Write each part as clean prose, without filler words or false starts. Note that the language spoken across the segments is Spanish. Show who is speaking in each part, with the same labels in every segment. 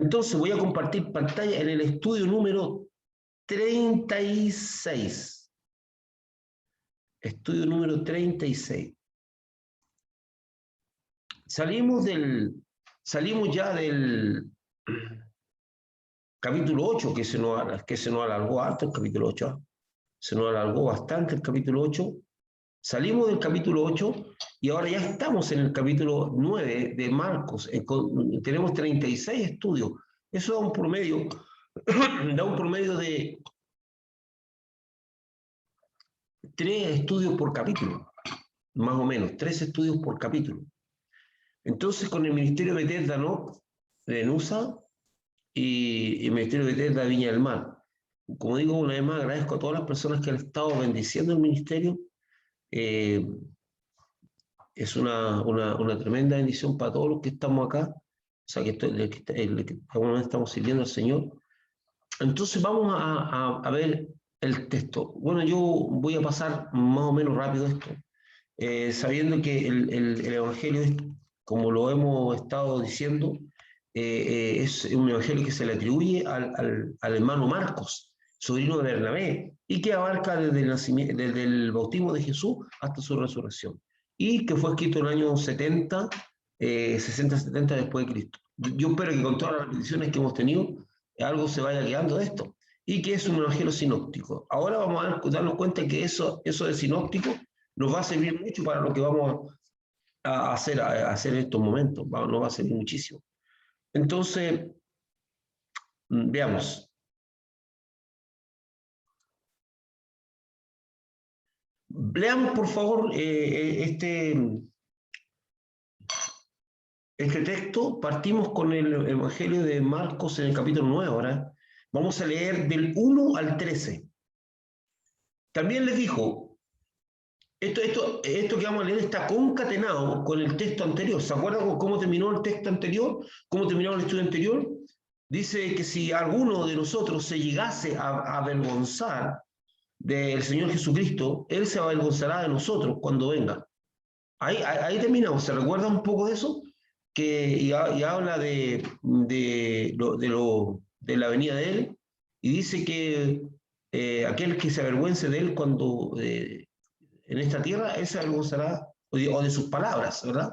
Speaker 1: Entonces voy a compartir pantalla en el estudio número 36. Estudio número 36. Salimos ya del capítulo 8, que se nos alargó harto el capítulo 8. Se nos alargó bastante el capítulo 8. Salimos del capítulo 8 y ahora ya estamos en el capítulo 9 de Marcos. Tenemos 36 estudios. Eso da un promedio de 3 estudios por capítulo, más o menos, 3 estudios por capítulo. Entonces, con el Ministerio de Bethesda, ¿no?, de NUSA y el Ministerio de Bethesda de Viña del Mar. Como digo, una vez más agradezco a todas las personas que han estado bendiciendo el ministerio. Es una tremenda bendición para todos los que estamos acá, o sea, que estamos sirviendo al Señor. Entonces vamos a ver el texto. Bueno, yo voy a pasar más o menos rápido esto, sabiendo que el Evangelio es, como lo hemos estado diciendo, es un Evangelio que se le atribuye al hermano Marcos, sobrino de Bernabé, y que abarca desde el bautismo de Jesús hasta su resurrección, y que fue escrito en el año 70, 60-70 después de Cristo. Yo espero que con todas las bendiciones que hemos tenido, algo se vaya quedando de esto, y que es un evangelio sinóptico. Ahora vamos a darnos cuenta que eso de sinóptico nos va a servir mucho para lo que vamos a hacer en estos momentos. Nos va a servir muchísimo. Entonces, veamos. Leamos, por favor, este texto. Partimos con el Evangelio de Marcos en el capítulo 9 ahora. Vamos a leer del 1 al 13. También les dijo, esto que vamos a leer está concatenado con el texto anterior. ¿Se acuerdan cómo terminó el texto anterior? ¿Cómo terminó el estudio anterior? Dice que si alguno de nosotros se llegase a avergonzar del Señor Jesucristo, Él se avergonzará de nosotros cuando venga. Ahí terminamos. ¿Se recuerda un poco de eso? Y habla de la venida de Él, y dice que aquel que se avergüence de Él cuando en esta tierra, Él se avergonzará o de sus palabras, ¿verdad?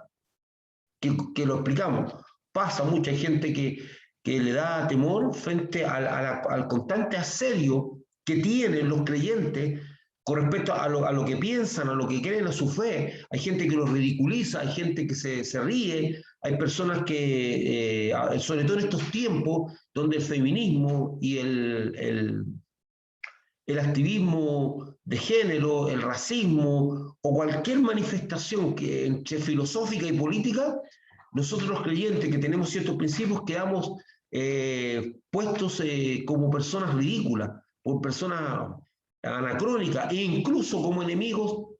Speaker 1: Que lo explicamos. Pasa mucha gente que le da temor frente al constante asedio que tienen los creyentes con respecto a lo que piensan, a lo que creen, a su fe. Hay gente que los ridiculiza, hay gente que se ríe, hay personas que, sobre todo en estos tiempos, donde el feminismo y el activismo de género, el racismo o cualquier manifestación que entre filosófica y política, nosotros los creyentes que tenemos ciertos principios quedamos puestos como personas ridículas, por personas anacrónicas, e incluso como enemigos.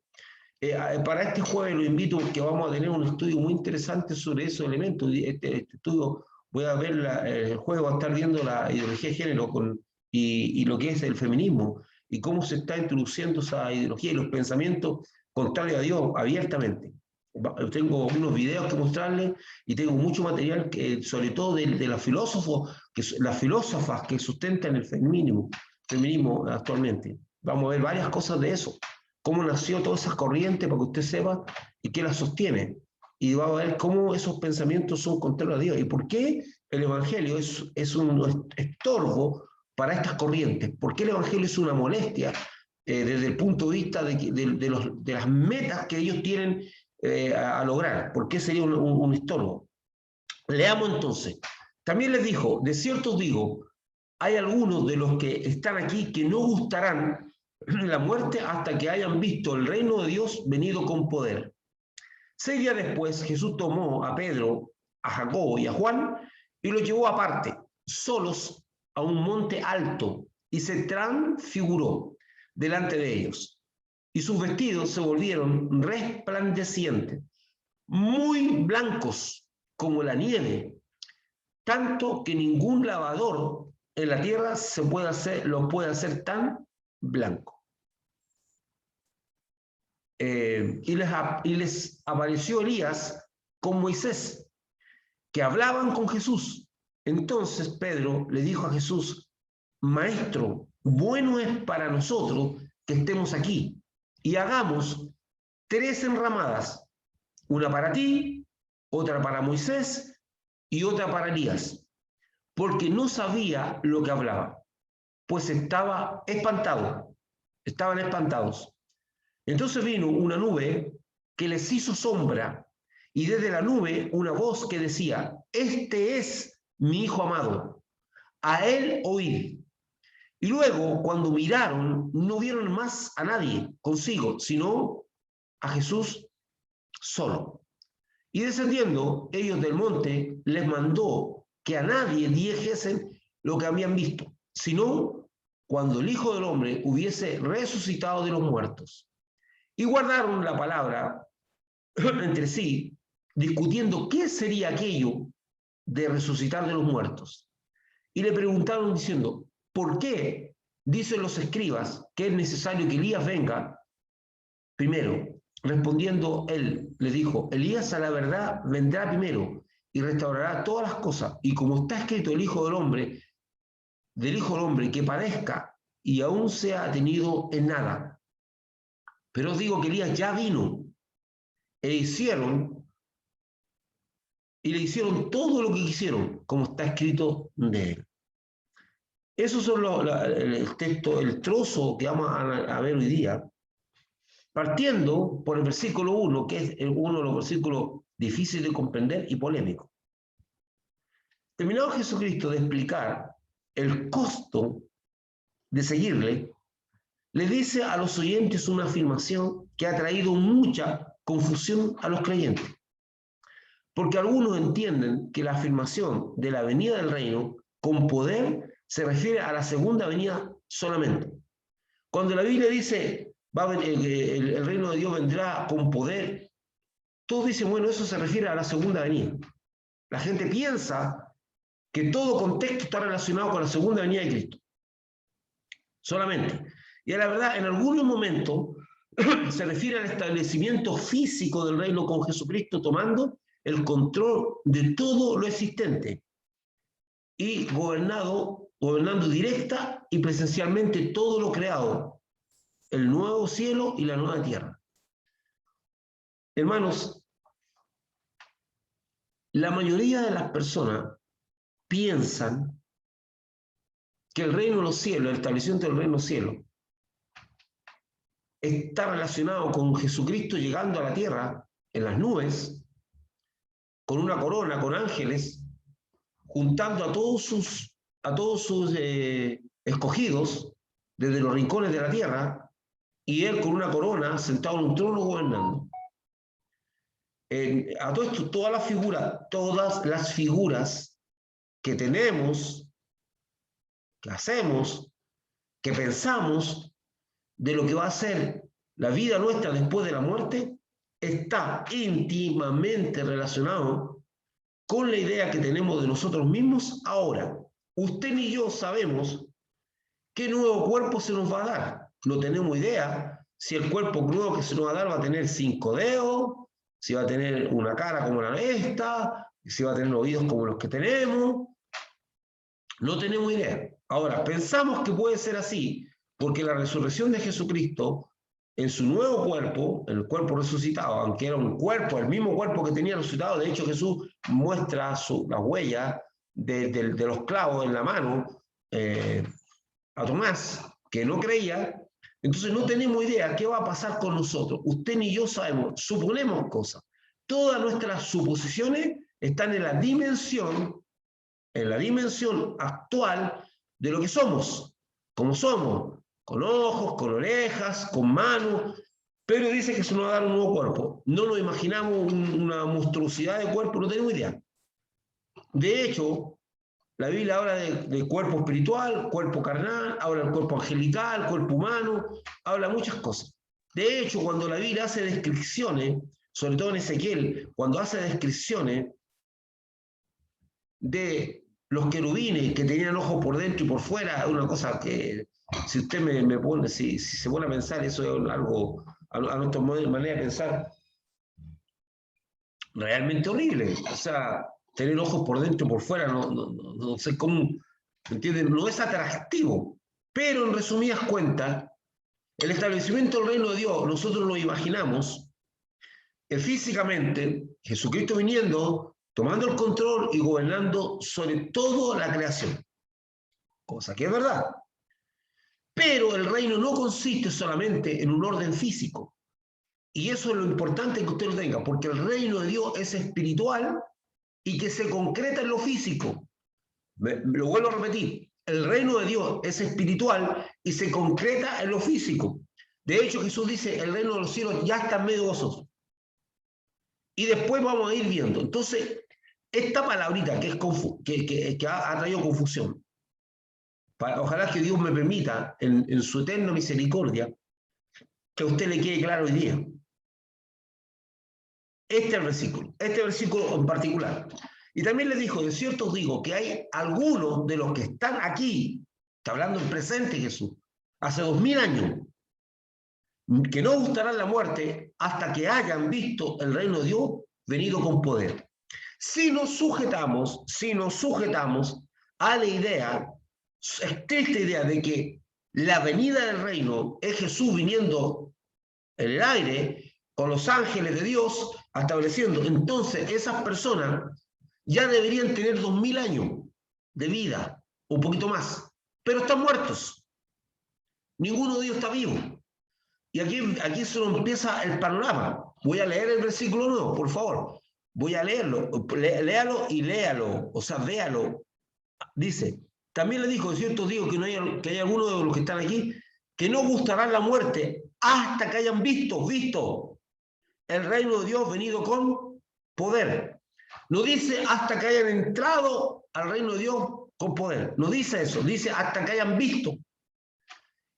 Speaker 1: Para este jueves lo invito porque vamos a tener un estudio muy interesante sobre esos elementos. Este estudio voy a ver, el jueves va a estar viendo la ideología de género y lo que es el feminismo, y cómo se está introduciendo esa ideología y los pensamientos contrarios a Dios abiertamente. Tengo unos videos que mostrarles y tengo mucho material, sobre todo de las filósofas que sustentan el feminismo actualmente. Vamos a ver varias cosas de eso, cómo nació todas esas corrientes, para que usted sepa, y qué las sostiene. Y vamos a ver cómo esos pensamientos son contrarios a Dios y por qué el Evangelio es un estorbo para estas corrientes. ¿Por qué el Evangelio es una molestia desde el punto de vista de las metas que ellos tienen a lograr? ¿Por qué sería un estorbo? Leamos entonces. También les dijo, de cierto os digo, hay algunos de los que están aquí que no gustarán la muerte hasta que hayan visto el reino de Dios venido con poder. 6 días después, Jesús tomó a Pedro, a Jacobo y a Juan y los llevó aparte, solos, a un monte alto, y se transfiguró delante de ellos. Y sus vestidos se volvieron resplandecientes, muy blancos como la nieve, tanto que ningún lavador en la tierra lo puede hacer tan blanco. Y les apareció Elías con Moisés, que hablaban con Jesús. Entonces Pedro le dijo a Jesús: Maestro, bueno es para nosotros que estemos aquí y hagamos 3 enramadas, una para ti, otra para Moisés y otra para Elías, porque no sabía lo que hablaba, pues estaba espantado, estaban espantados. Entonces vino una nube que les hizo sombra, y desde la nube una voz que decía: Este es mi Hijo amado, a él oíd. Y luego, cuando miraron, no vieron más a nadie consigo, sino a Jesús solo. Y descendiendo ellos del monte, les mandó que a nadie dijesen lo que habían visto, sino cuando el Hijo del Hombre hubiese resucitado de los muertos. Y guardaron la palabra entre sí, discutiendo qué sería aquello de resucitar de los muertos. Y le preguntaron diciendo: ¿por qué dicen los escribas que es necesario que Elías venga primero? Respondiendo él, le dijo: Elías a la verdad vendrá primero y restaurará todas las cosas. Y como está escrito del Hijo del Hombre, que padezca y aún sea tenido en nada. Pero os digo que Elías ya vino e le hicieron todo lo que quisieron, como está escrito de él. Esos son el texto, el trozo que vamos a ver hoy día, partiendo por el versículo 1, que es uno de los versículos difíciles de comprender y polémicos. Terminado Jesucristo de explicar el costo de seguirle, le dice a los oyentes una afirmación que ha traído mucha confusión a los creyentes. Porque algunos entienden que la afirmación de la venida del reino con poder se refiere a la segunda venida solamente. Cuando la Biblia dice el reino de Dios vendrá con poder, todos dicen, bueno, eso se refiere a la segunda venida. La gente piensa que todo contexto está relacionado con la segunda venida de Cristo. Solamente. Y a la verdad, en algunos momentos se refiere al establecimiento físico del reino con Jesucristo tomando el control de todo lo existente y gobernando directa y presencialmente todo lo creado, el nuevo cielo y la nueva tierra. Hermanos, la mayoría de las personas piensan que el reino de los cielos, el establecimiento del reino de los cielos, está relacionado con Jesucristo llegando a la tierra en las nubes, con una corona, con ángeles, juntando a todos sus escogidos desde los rincones de la tierra, y él con una corona sentado en un trono gobernando. A todo esto, todas las figuras que tenemos, que hacemos, que pensamos de lo que va a ser la vida nuestra después de la muerte, está íntimamente relacionado con la idea que tenemos de nosotros mismos ahora. Usted ni yo sabemos qué nuevo cuerpo se nos va a dar. No tenemos idea si el cuerpo nuevo que se nos va a dar va a tener 5 dedos, si va a tener una cara como la esta, si va a tener oídos como los que tenemos. No tenemos idea. Ahora, pensamos que puede ser así, porque la resurrección de Jesucristo, en su nuevo cuerpo, el cuerpo resucitado, aunque era un cuerpo, el mismo cuerpo que tenía resucitado, de hecho Jesús muestra las huellas de los clavos en la mano a Tomás, que no creía. Entonces no tenemos idea qué va a pasar con nosotros. Usted ni yo sabemos, suponemos cosas. Todas nuestras suposiciones están en la dimensión actual de lo que somos, como somos, con ojos, con orejas, con manos, pero dice que se nos va a dar un nuevo cuerpo. No nos imaginamos una monstruosidad de cuerpo, no tenemos idea. De hecho, la Biblia habla de cuerpo espiritual, cuerpo carnal, habla del cuerpo angelical, cuerpo humano, habla muchas cosas. De hecho, cuando la Biblia hace descripciones, sobre todo en Ezequiel, cuando hace descripciones de los querubines que tenían ojos por dentro y por fuera, una cosa que, si usted me pone, si se pone a pensar, eso es algo, a nuestra manera de pensar, realmente horrible. O sea, tener ojos por dentro y por fuera, no sé cómo, ¿entienden? No es atractivo. Pero en resumidas cuentas, el establecimiento del reino de Dios, nosotros lo imaginamos físicamente, Jesucristo viniendo, tomando el control y gobernando sobre toda la creación. Cosa que es verdad. Pero el reino no consiste solamente en un orden físico. Y eso es lo importante que usted lo tenga, porque el reino de Dios es espiritual y que se concreta en lo físico. Lo vuelvo a repetir. El reino de Dios es espiritual y se concreta en lo físico. De hecho, Jesús dice, el reino de los cielos ya está en medio de vosotros. Y después vamos a ir viendo. Entonces, esta palabrita que ha traído confusión, ojalá que Dios me permita, en su eterna misericordia, que a usted le quede claro hoy día. Este versículo en particular. Y también les dijo, de cierto os digo, que hay algunos de los que están aquí, está hablando en presente Jesús, hace 2000 años, que no gustarán la muerte hasta que hayan visto el reino de Dios venido con poder. Si nos sujetamos a la idea, estricta idea de que la venida del reino es Jesús viniendo en el aire con los ángeles de Dios estableciendo, entonces esas personas ya deberían tener 2000 años de vida, un poquito más, pero están muertos. Ninguno de ellos está vivo. Y aquí solo empieza el panorama. Voy a leer el versículo nuevo, por favor. Voy a leerlo, léalo y léalo, o sea, véalo. Dice, también le dijo, de cierto digo que hay algunos de los que están aquí que no gustarán la muerte hasta que hayan visto el reino de Dios venido con poder. No dice hasta que hayan entrado al reino de Dios con poder. No dice eso, dice hasta que hayan visto.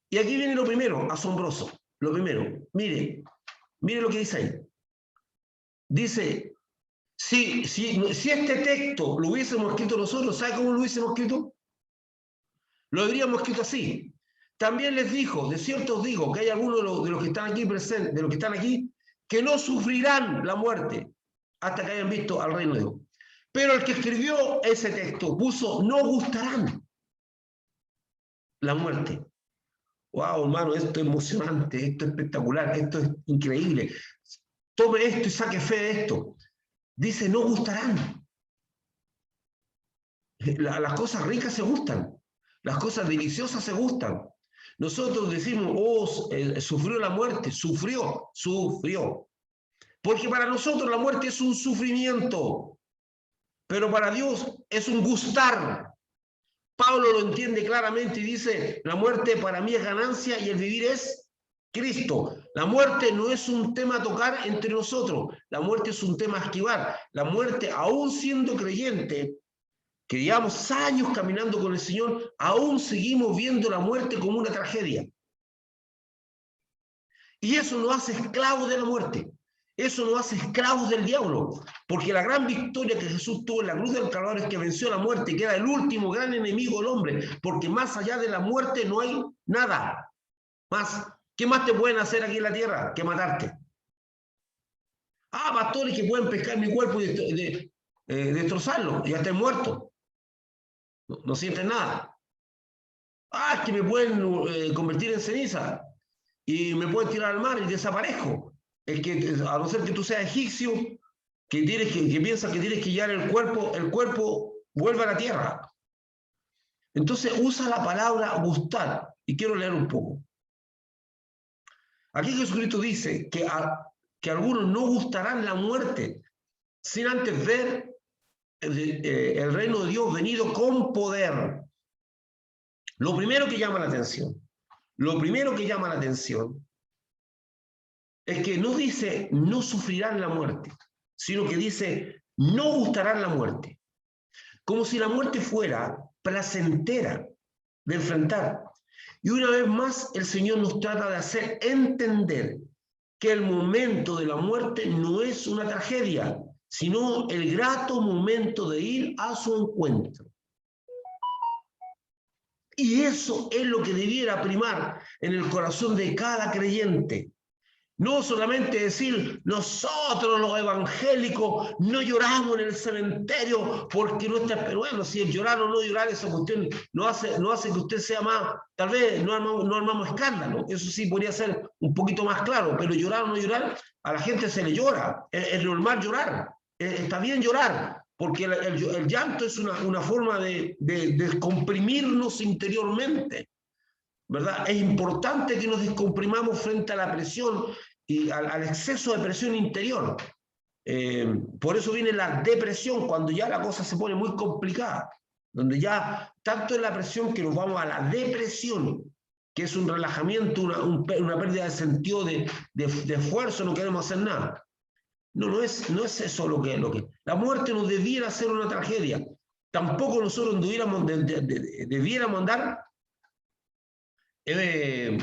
Speaker 1: Y aquí viene lo primero, asombroso. Lo primero, mire lo que dice ahí. Dice, si este texto lo hubiésemos escrito nosotros, ¿sabe cómo lo hubiésemos escrito? Lo habríamos escrito así. También les dijo, de cierto os digo, que hay algunos de los que están aquí presentes, de los que están aquí, que no sufrirán la muerte hasta que hayan visto al reino de Dios. Pero el que escribió ese texto puso, no gustarán la muerte. Wow, hermano, esto es emocionante, esto es espectacular, esto es increíble. Tome esto y saque fe de esto. Dice, no gustarán. Las cosas ricas se gustan, las cosas deliciosas se gustan. Nosotros decimos, oh, sufrió la muerte, sufrió. Porque para nosotros la muerte es un sufrimiento, pero para Dios es un gustar. Pablo lo entiende claramente y dice, la muerte para mí es ganancia y el vivir es Cristo. La muerte no es un tema a tocar entre nosotros, la muerte es un tema a esquivar. La muerte, aún siendo creyente, que llevamos años caminando con el Señor, aún seguimos viendo la muerte como una tragedia. Y eso nos hace esclavos de la muerte. Eso nos hace esclavos del diablo. Porque la gran victoria que Jesús tuvo en la cruz del Calvario es que venció la muerte, que era el último gran enemigo del hombre. Porque más allá de la muerte no hay nada más. ¿Qué más te pueden hacer aquí en la tierra que matarte? Ah, pastores que pueden pescar mi cuerpo y destrozarlo. Ya estoy muerto. No sientes nada. Ah, es que me pueden convertir en ceniza y me pueden tirar al mar y desaparezco. Es que, a no ser que tú seas egipcio, que piensas que tienes que llevar el cuerpo vuelve a la tierra. Entonces usa la palabra gustar, y quiero leer un poco. Aquí Jesucristo dice que algunos no gustarán la muerte sin antes ver el reino de Dios venido con poder. Lo primero que llama la atención es que no dice no sufrirán la muerte, sino que dice no gustarán la muerte. Como si la muerte fuera placentera de enfrentar. Y una vez más el Señor nos trata de hacer entender que el momento de la muerte no es una tragedia, sino el grato momento de ir a su encuentro. Y eso es lo que debiera primar en el corazón de cada creyente. No solamente decir, nosotros los evangélicos no lloramos en el cementerio porque nuestra... Pero bueno, si el llorar o no llorar, esa cuestión no hace que usted sea más... Tal vez no armamos escándalo, eso sí podría ser un poquito más claro, pero llorar o no llorar, a la gente se le llora, es normal llorar, está bien llorar, porque el llanto es una forma de descomprimirnos interiormente, ¿verdad? Es importante que nos descomprimamos frente a la presión y al exceso de presión interior. Por eso viene la depresión, cuando ya la cosa se pone muy complicada, donde ya tanto es la presión que nos vamos a la depresión, que es un relajamiento, una pérdida de sentido de esfuerzo, no queremos hacer nada. No es eso lo que... La muerte no debiera ser una tragedia. Tampoco nosotros debiéramos andar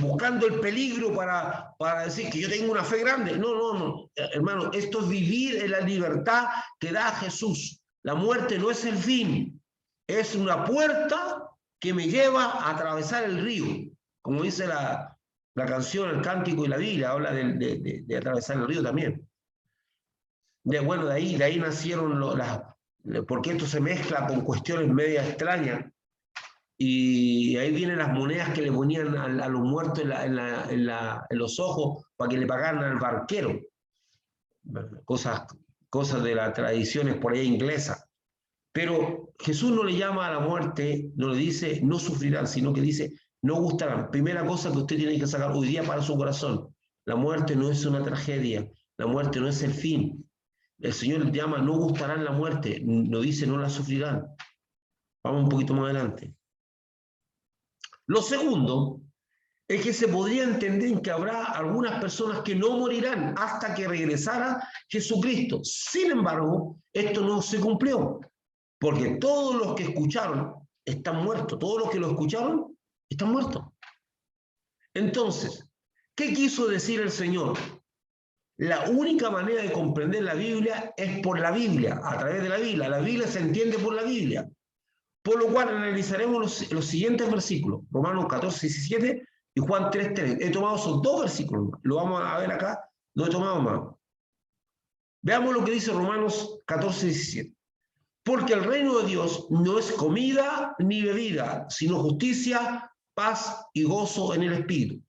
Speaker 1: buscando el peligro para decir que yo tengo una fe grande. No, hermano, esto es vivir en la libertad que da Jesús. La muerte no es el fin, es una puerta que me lleva a atravesar el río. Como dice la canción, el cántico y la Biblia, habla de atravesar el río también. Bueno, de ahí nacieron porque esto se mezcla con cuestiones media extrañas. Y ahí vienen las monedas que le ponían a los muertos en los ojos para que le pagaran al barquero. Cosas de las tradiciones por ahí inglesas. Pero Jesús no le llama a la muerte, no le dice no sufrirán, sino que dice no gustarán. Primera cosa que usted tiene que sacar hoy día para su corazón: la muerte no es una tragedia, la muerte no es el fin. El Señor le llama no gustarán la muerte, no dice no la sufrirán. Vamos un poquito más adelante. Lo segundo es que se podría entender que habrá algunas personas que no morirán hasta que regresara Jesucristo. Sin embargo, esto no se cumplió, porque todos los que escucharon están muertos, todos los que lo escucharon están muertos. Entonces, ¿qué quiso decir el Señor? La única manera de comprender la Biblia es por la Biblia, a través de la Biblia. La Biblia se entiende por la Biblia. Por lo cual analizaremos los siguientes versículos, Romanos 14, 17 y Juan 3, 3. He tomado esos dos versículos, lo vamos a ver acá, no he tomado más. Veamos lo que dice Romanos 14, 17. Porque el reino de Dios no es comida ni bebida, sino justicia, paz y gozo en el Espíritu.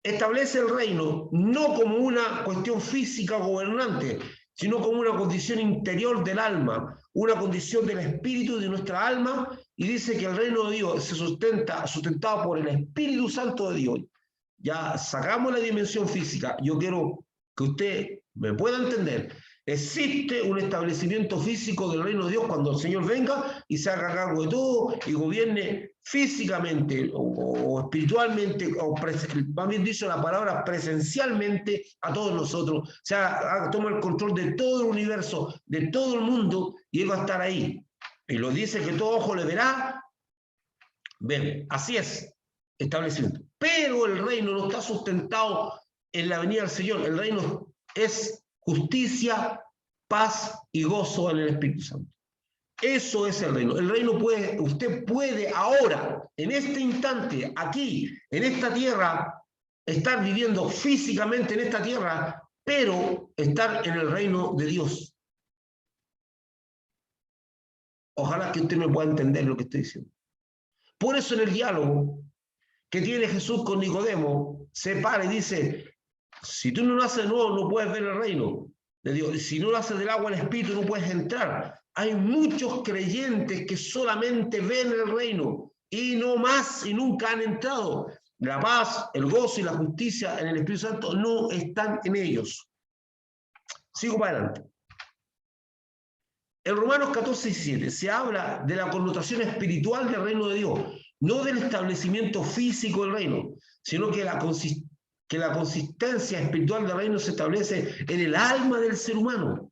Speaker 1: Establece el reino no como una cuestión física gobernante, sino como una condición interior del alma, una condición del espíritu de nuestra alma, y dice que el reino de Dios se sustentado por el Espíritu Santo de Dios. Ya sacamos la dimensión física. Yo quiero que usted me pueda entender. Existe un establecimiento físico del reino de Dios cuando el Señor venga y se haga cargo de todo y gobierne físicamente o espiritualmente, o más bien dicho la palabra presencialmente a todos nosotros. O sea, toma el control de todo el universo, de todo el mundo, y Él va a estar ahí. Y lo dice que todo ojo le verá. Ven, así es, establecimiento. Pero el reino no está sustentado en la venida del Señor. El reino es justicia, paz y gozo en el Espíritu Santo. Eso es el reino. El reino usted puede ahora, en este instante, aquí, en esta tierra, estar viviendo físicamente en esta tierra, pero estar en el reino de Dios. Ojalá que usted me pueda entender lo que estoy diciendo. Por eso en el diálogo que tiene Jesús con Nicodemo, se para y dice: si tú no naces de nuevo, no puedes ver el reino de Dios. Si no naces del agua al Espíritu, no puedes entrar. Hay muchos creyentes que solamente ven el reino y no más, y nunca han entrado. La paz, el gozo y la justicia en el Espíritu Santo no están en ellos. Sigo para adelante. En Romanos 14 y 17 se habla de la connotación espiritual del reino de Dios, no del establecimiento físico del reino, sino que la consistencia espiritual del reino se establece en el alma del ser humano,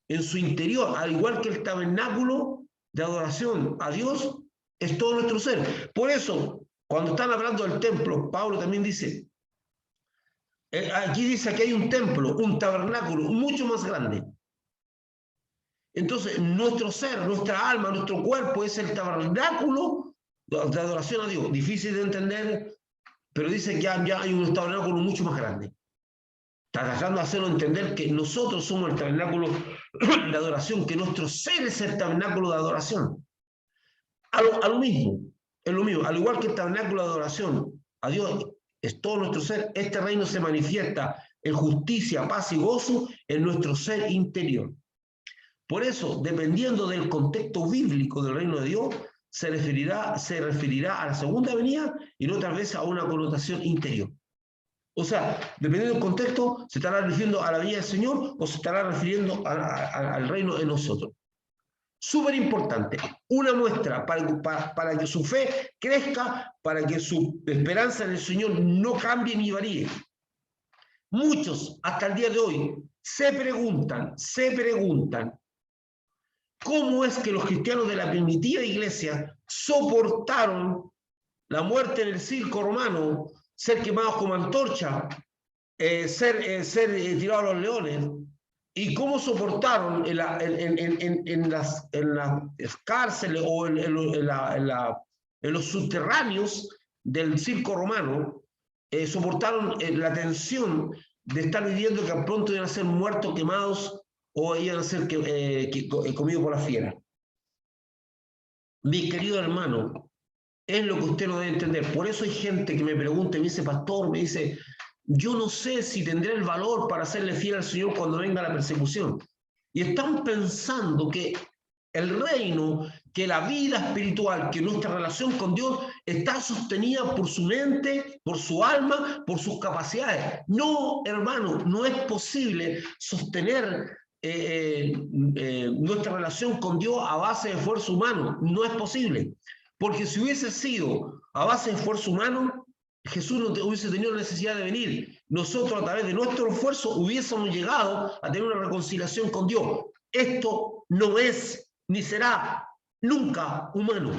Speaker 1: en su interior, al igual que el tabernáculo de adoración a Dios es todo nuestro ser. Por eso, cuando están hablando del templo, Pablo también dice, aquí dice que hay un templo, un tabernáculo mucho más grande. Entonces, nuestro ser, nuestra alma, nuestro cuerpo es el tabernáculo de adoración a Dios. Difícil de entender, pero dice que ya hay un tabernáculo mucho más grande. Está tratando de hacerlo entender que nosotros somos el tabernáculo de adoración, que nuestro ser es el tabernáculo de adoración. A lo mismo, es lo mismo. Al igual que el tabernáculo de adoración a Dios es todo nuestro ser, este reino se manifiesta en justicia, paz y gozo en nuestro ser interior. Por eso, dependiendo del contexto bíblico del reino de Dios, se referirá a la segunda venida y no tal vez a una connotación interior. O sea, dependiendo del contexto, se estará refiriendo a la venida del Señor o se estará refiriendo al reino de nosotros. Súper importante, una muestra para que su fe crezca, para que su esperanza en el Señor no cambie ni varíe. Muchos, hasta el día de hoy, se preguntan, ¿cómo es que los cristianos de la primitiva iglesia soportaron la muerte en el circo romano, ser quemados como antorcha, ser tirados a los leones? ¿Y cómo soportaron en las cárceles o en los subterráneos del circo romano? Soportaron la tensión de estar viviendo que pronto iban a ser muertos, quemados o iban a ser comidos por la fiera. Mi querido hermano, es lo que usted no debe entender. Por eso hay gente que me pregunta y me dice, pastor, me dice, yo no sé si tendré el valor para serle fiel al Señor cuando venga la persecución. Y están pensando que el reino, que la vida espiritual, que nuestra relación con Dios está sostenida por su mente, por su alma, por sus capacidades. No, hermano, no es posible sostener nuestra relación con Dios a base de esfuerzo humano. No es posible. Porque si hubiese sido a base de esfuerzo humano, Jesús no hubiese tenido necesidad de venir. Nosotros a través de nuestro esfuerzo hubiésemos llegado a tener una reconciliación con Dios. Esto no es ni será nunca humano.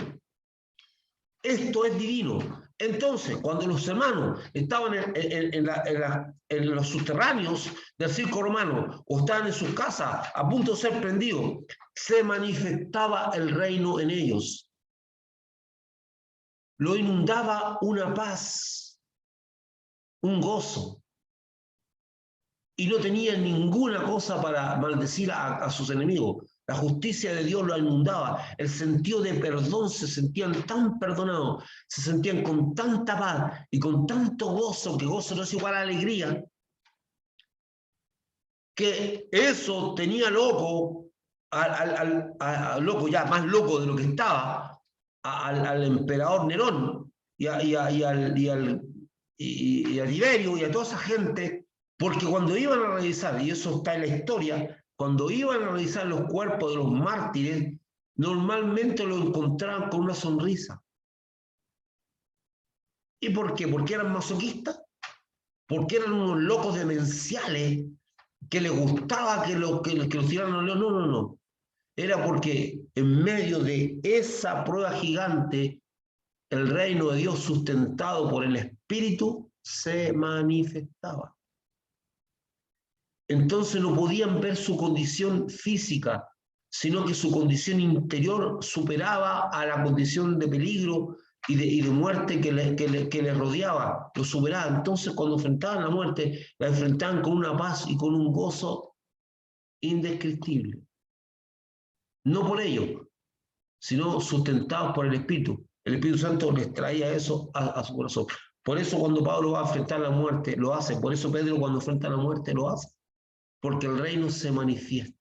Speaker 1: Esto es divino. Entonces, cuando los hermanos estaban en los subterráneos del circo romano o estaban en sus casas a punto de ser prendidos, se manifestaba el reino en ellos. Lo inundaba una paz, un gozo. Y no tenían ninguna cosa para maldecir a sus enemigos. La justicia de Dios lo inundaba. El sentido de perdón, se sentían tan perdonados, se sentían con tanta paz y con tanto gozo, que gozo no es igual a alegría, que eso tenía loco, loco ya, más loco de lo que estaba, al emperador Nerón y a Tiberio y a toda esa gente, porque cuando iban a revisar, y eso está en la historia, cuando iban a revisar los cuerpos de los mártires, normalmente lo encontraban con una sonrisa. ¿Y por qué? ¿Porque eran masoquistas? ¿Porque eran unos locos demenciales que les gustaba que los tiraran a los leones? No, no, no. Era porque en medio de esa prueba gigante, el reino de Dios sustentado por el Espíritu se manifestaba. Entonces no podían ver su condición física, sino que su condición interior superaba a la condición de peligro y de muerte que les rodeaba, lo superaba. Entonces cuando enfrentaban la muerte, la enfrentaban con una paz y con un gozo indescriptible. No por ello, sino sustentados por el Espíritu. El Espíritu Santo les traía eso a su corazón. Por eso cuando Pablo va a enfrentar la muerte, lo hace. Por eso Pedro cuando enfrenta la muerte, lo hace. Porque el reino se manifiesta.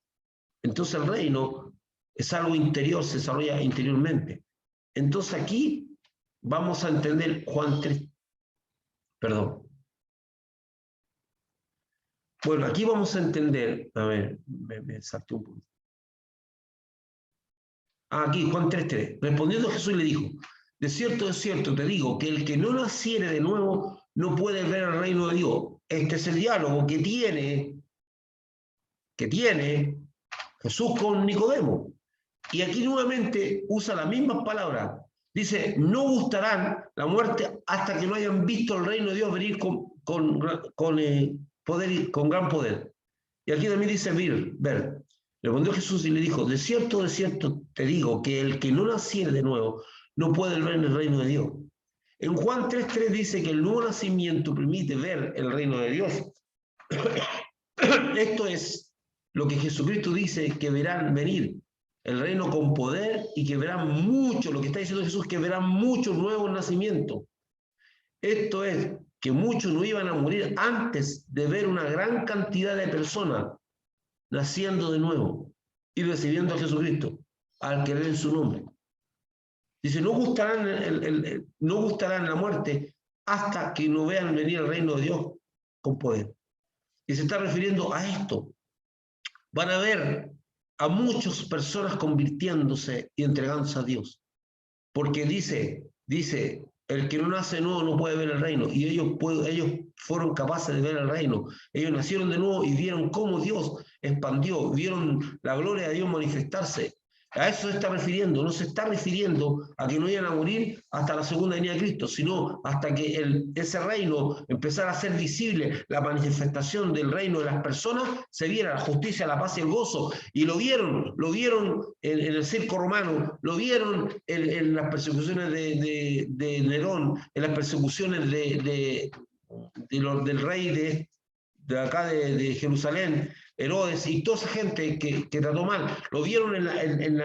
Speaker 1: Entonces el reino es algo interior, se desarrolla interiormente. Entonces aquí vamos a entender Juan 3. Perdón. Bueno, aquí vamos a entender, a ver, me salté un poco. Aquí, Juan 3:3. Respondiendo Jesús le dijo, de cierto te digo, que el que no naciere de nuevo no puede ver el reino de Dios. Este es el diálogo que tiene Jesús con Nicodemo. Y aquí nuevamente usa las mismas palabras. Dice, no gustarán la muerte hasta que no hayan visto el reino de Dios venir con gran poder. Y aquí también dice ver. Respondió Jesús y le dijo, de cierto te digo, que el que no naciere de nuevo no puede ver el reino de Dios. En Juan 3:3 dice que el nuevo nacimiento permite ver el reino de Dios. Esto es lo que Jesucristo dice que verán venir, el reino con poder, y que verán mucho, lo que está diciendo Jesús, que verán muchos nuevos nacimientos. Esto es, que muchos no iban a morir antes de ver una gran cantidad de personas naciendo de nuevo y recibiendo a Jesucristo, al creer en su nombre. Dice, no gustarán la muerte hasta que no vean venir el reino de Dios con poder. Y se está refiriendo a esto. Van a ver a muchas personas convirtiéndose y entregándose a Dios. Porque dice, el que no nace de nuevo no puede ver el reino. Y ellos fueron capaces de ver el reino. Ellos nacieron de nuevo y vieron cómo Dios expandió, vieron la gloria de Dios manifestarse. A eso se está refiriendo. No se está refiriendo a que no iban a morir hasta la segunda venida de Cristo, sino hasta que ese reino empezara a ser visible, la manifestación del reino de las personas, se viera la justicia, la paz y el gozo. Y lo vieron en el circo romano, lo vieron en las persecuciones de Nerón, en las persecuciones del rey de acá de Jerusalén, Herodes, y toda esa gente que trató mal, lo vieron en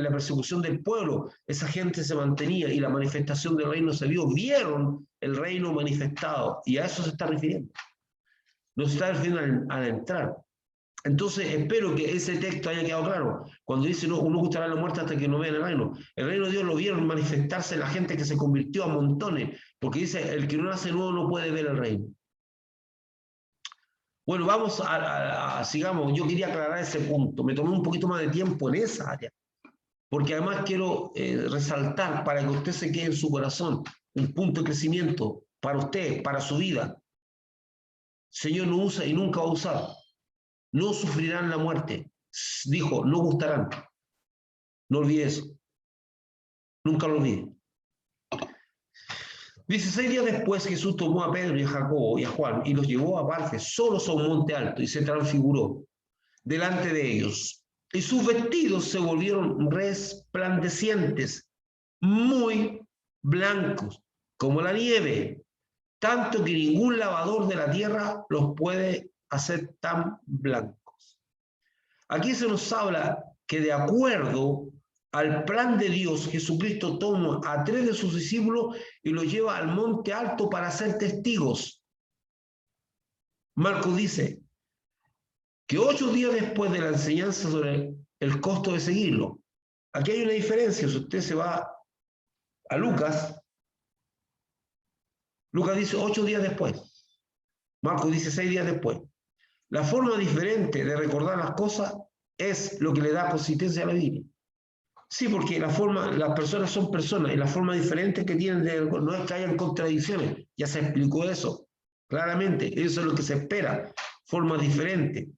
Speaker 1: la persecución del pueblo. Esa gente se mantenía y la manifestación del reino se vio, vieron el reino manifestado, y a eso se está refiriendo. No se está refiriendo al entrar. Entonces espero que ese texto haya quedado claro. Cuando dice no gustará la muerte hasta que no vean el reino de Dios lo vieron manifestarse en la gente que se convirtió a montones, porque dice el que no nace nuevo no puede ver el reino. Bueno, vamos sigamos. Yo quería aclarar ese punto. Me tomé un poquito más de tiempo en esa área, porque además quiero resaltar para que usted se quede en su corazón un punto de crecimiento para usted, para su vida. Señor no usa y nunca va a usar. No sufrirán la muerte. Dijo, no gustarán. No olvide eso. Nunca lo olvide. Dice, 6 días después Jesús tomó a Pedro y a Jacobo y a Juan y los llevó aparte, solos a un monte alto, y se transfiguró delante de ellos. Y sus vestidos se volvieron resplandecientes, muy blancos, como la nieve, tanto que ningún lavador de la tierra los puede hacer tan blancos. Aquí se nos habla que de acuerdo al plan de Dios, Jesucristo toma a 3 de sus discípulos y los lleva al monte alto para ser testigos. Marcos dice que 8 días después de la enseñanza sobre el costo de seguirlo, aquí hay una diferencia. Si usted se va a Lucas dice 8 días después, Marcos dice 6 días después. La forma diferente de recordar las cosas es lo que le da consistencia a la Biblia. Sí, porque las personas son personas, y la forma diferente que tienen no es que hayan contradicciones, ya se explicó eso claramente, eso es lo que se espera, formas diferentes.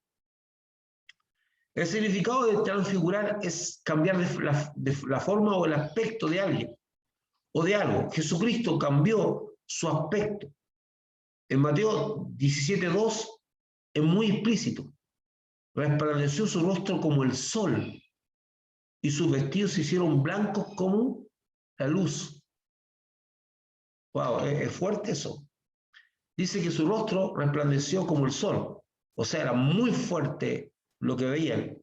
Speaker 1: El significado de transfigurar es cambiar la forma o el aspecto de alguien o de algo. Jesucristo cambió su aspecto. En Mateo 17:2 es muy explícito. Resplandeció su rostro como el sol, y sus vestidos se hicieron blancos como la luz. Wow, es fuerte eso. Dice que su rostro resplandeció como el sol. O sea, era muy fuerte lo que veían.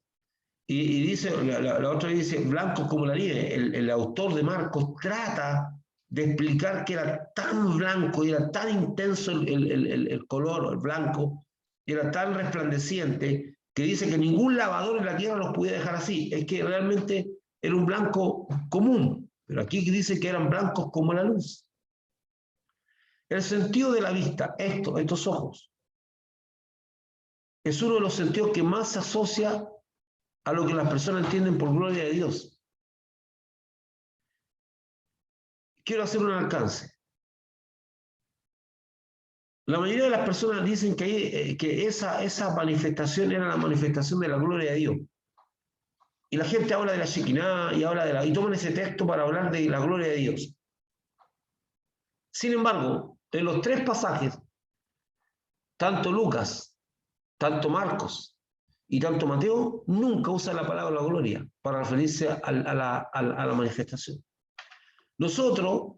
Speaker 1: Y dice, la otra dice, blancos como la nieve. El autor de Marcos trata de explicar que era tan blanco y era tan intenso el color, el blanco, y era tan resplandeciente, que dice que ningún lavador en la tierra los podía dejar así. Es que realmente era un blanco común, pero aquí dice que eran blancos como la luz. El sentido de la vista, estos ojos, es uno de los sentidos que más se asocia a lo que las personas entienden por gloria de Dios. Quiero hacer un alcance. La mayoría de las personas dicen que esa manifestación era la manifestación de la gloria de Dios. Y la gente habla de la Shekinah y toman ese texto para hablar de la gloria de Dios. Sin embargo, en los 3 pasajes, tanto Lucas, tanto Marcos y tanto Mateo, nunca usa la palabra gloria para referirse a la manifestación. Nosotros,